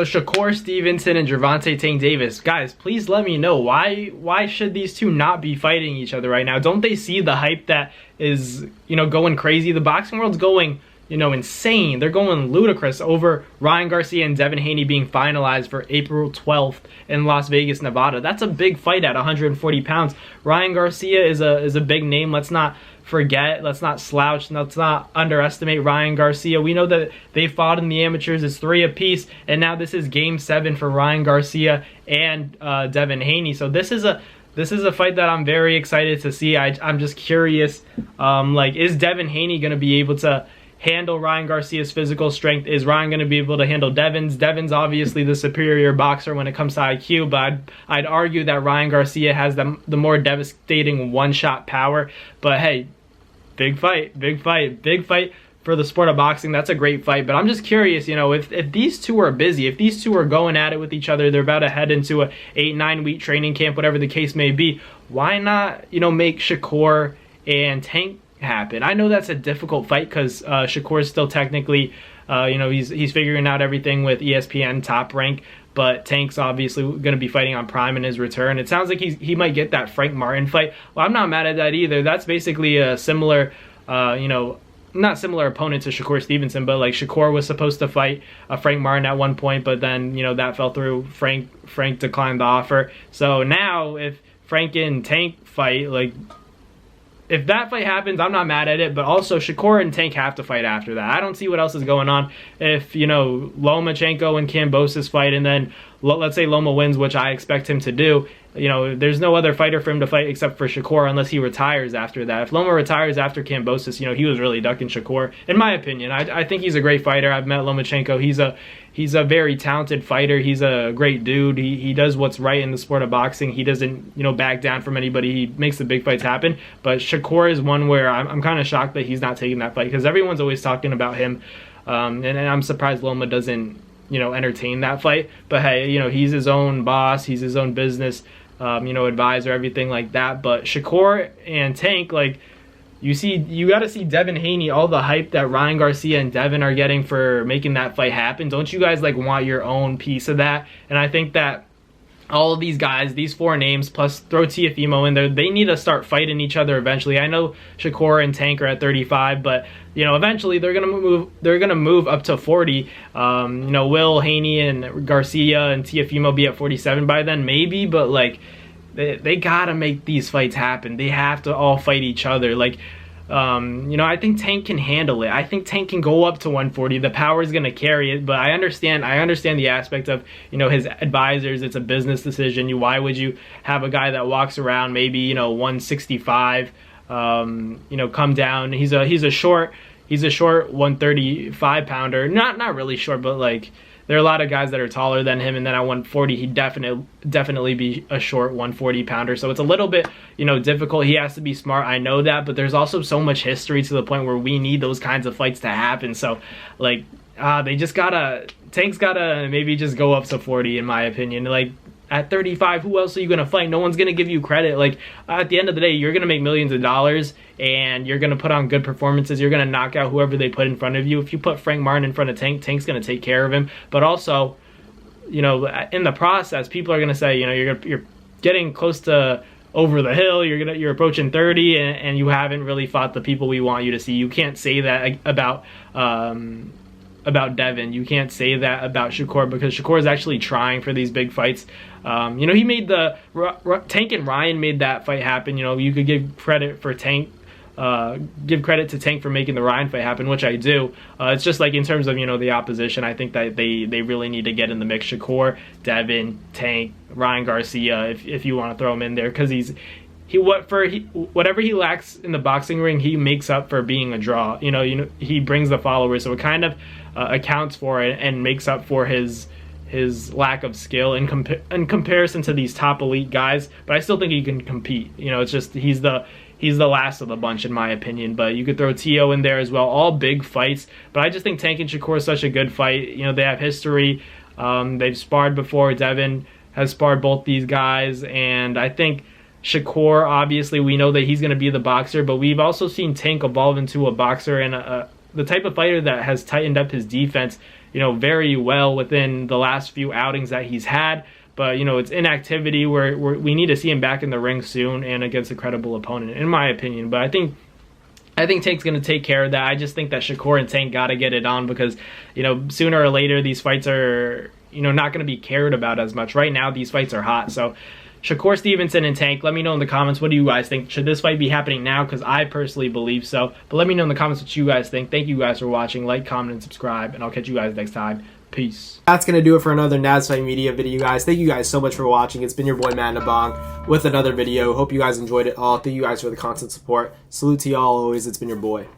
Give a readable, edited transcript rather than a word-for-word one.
So Shakur Stevenson and Gervonta Tank Davis, guys, please let me know why should these two not be fighting each other right now? Don't they see the hype that is, you know, going crazy? The boxing world's going, you know, insane. They're going ludicrous over Ryan Garcia and Devin Haney being finalized for April 12th in Las Vegas, Nevada. That's a big fight at 140 pounds. Ryan Garcia is a big name. Let's not forget, let's not slouch, let's not underestimate Ryan Garcia. We know that they fought in the amateurs. It's 3 apiece, and now this is game 7 for Ryan Garcia and Devin Haney. So this is a fight that I'm very excited to see. I'm just curious, like, is Devin Haney going to be able to handle Ryan Garcia's physical strength? Is Ryan going to be able to handle Devin's? Devin's obviously the superior boxer when it comes to IQ, but I'd argue that Ryan Garcia has the more devastating one-shot power. But hey, big fight for the sport of boxing. That's a great fight. But I'm just curious, you know, if these two are busy, if these two are going at it with each other, they're about to head into a 8-9 week training camp, whatever the case may be, why not, you know, make Shakur and Tank happen? I know that's a difficult fight because Shakur is still technically, you know, he's figuring out everything with ESPN Top Rank, but Tank's obviously going to be fighting on Prime in his return. It sounds like he might get that Frank Martin fight. Well, I'm not mad at that either. That's basically a similar, you know, not similar opponent to Shakur Stevenson, but like Shakur was supposed to fight Frank Martin at one point, but then, you know, that fell through. Frank declined the offer. So now if Frank and Tank fight, like, if that fight happens, I'm not mad at it, but also Shakur and Tank have to fight after that. I don't see what else is going on. If, you know, Lomachenko and Kambosos fight, and then let's say Loma wins, which I expect him to do, you know, there's no other fighter for him to fight except for Shakur unless he retires after that. If Loma retires after Kambosos, you know, he was really ducking Shakur, in my opinion. I think he's a great fighter. I've met Lomachenko. He's a very talented fighter. He's a great dude. He does what's right in the sport of boxing. He doesn't, you know, back down from anybody. He makes the big fights happen. But Shakur is one where I'm kind of shocked that he's not taking that fight because everyone's always talking about him. And I'm surprised Loma doesn't, you know, entertain that fight. But hey, you know, he's his own boss. He's his own business, you know, advisor, everything like that. But Shakur and Tank, like, you got to see Devin Haney, all the hype that Ryan Garcia and Devin are getting for making that fight happen. Don't you guys, like, want your own piece of that? And I think that all of these guys, these 4 names, plus throw Teofimo in there, they need to start fighting each other eventually. I know Shakur and Tank are at 35, but, you know, eventually they're gonna move up to 40. You know, will Haney and Garcia and Teofimo be at 47 by then? Maybe, but, like, they gotta make these fights happen. They have to all fight each other. Like, you know, I think Tank can handle it. I think Tank can go up to 140. The power is gonna carry it. But I understand the aspect of, you know, his advisors. It's a business decision. Why would you have a guy that walks around maybe, you know, 165, you know, come down? He's a short 135 pounder. Not really short, but like, there are a lot of guys that are taller than him, and then at 140, he'd definitely be a short 140 pounder. So it's a little bit, you know, difficult. He has to be smart. I know that, but there's also so much history to the point where we need those kinds of fights to happen. So, like, Tank's gotta maybe just go up to 40, in my opinion. Like, at 35, who else are you going to fight? No one's going to give you credit. Like, at the end of the day, you're going to make millions of dollars, and you're going to put on good performances. You're going to knock out whoever they put in front of you. If you put Frank Martin in front of Tank, Tank's going to take care of him. But also, you know, in the process, people are going to say, you know, you're getting close to over the hill. You're approaching 30, and you haven't really fought the people we want you to see. You can't say that about Devin. You can't say that about Shakur, because Shakur is actually trying for these big fights. You know, he made Tank and Ryan made that fight happen. You know, you could give credit for Tank, give credit to Tank for making the Ryan fight happen, which I do. It's just like in terms of, you know, the opposition, I think that they really need to get in the mix. Shakur, Devin, Tank, Ryan Garcia, if you want to throw him in there, because whatever he lacks in the boxing ring, he makes up for being a draw. You know, he brings the followers, so it kind of accounts for it and makes up for his lack of skill in comparison to these top elite guys. But I still think he can compete. You know, it's just he's the last of the bunch, in my opinion. But you could throw Tio in there as well. All big fights. But I just think Tank and Shakur is such a good fight. You know, they have history. They've sparred before. Devin has sparred both these guys, and I think Shakur, obviously, we know that he's going to be the boxer, but we've also seen Tank evolve into a boxer and the type of fighter that has tightened up his defense very well within the last few outings that he's had. But, it's inactivity where we need to see him back in the ring soon and against a credible opponent, in my opinion. But I think Tank's going to take care of that. I just think that Shakur and Tank got to get it on because, sooner or later these fights are, not going to be cared about as much. Right now, these fights are hot. So Shakur, Stevenson, and Tank, let me know in the comments, what do you guys think? Should this fight be happening now? Because I personally believe so. But let me know in the comments what you guys think. Thank you guys for watching. Like, comment, and subscribe. And I'll catch you guys next time. Peace. That's going to do it for another Fight Media video, guys. Thank you guys so much for watching. It's been your boy, Matt Nabong, with another video. Hope you guys enjoyed it all. Thank you guys for the constant support. Salute to y'all always. It's been your boy.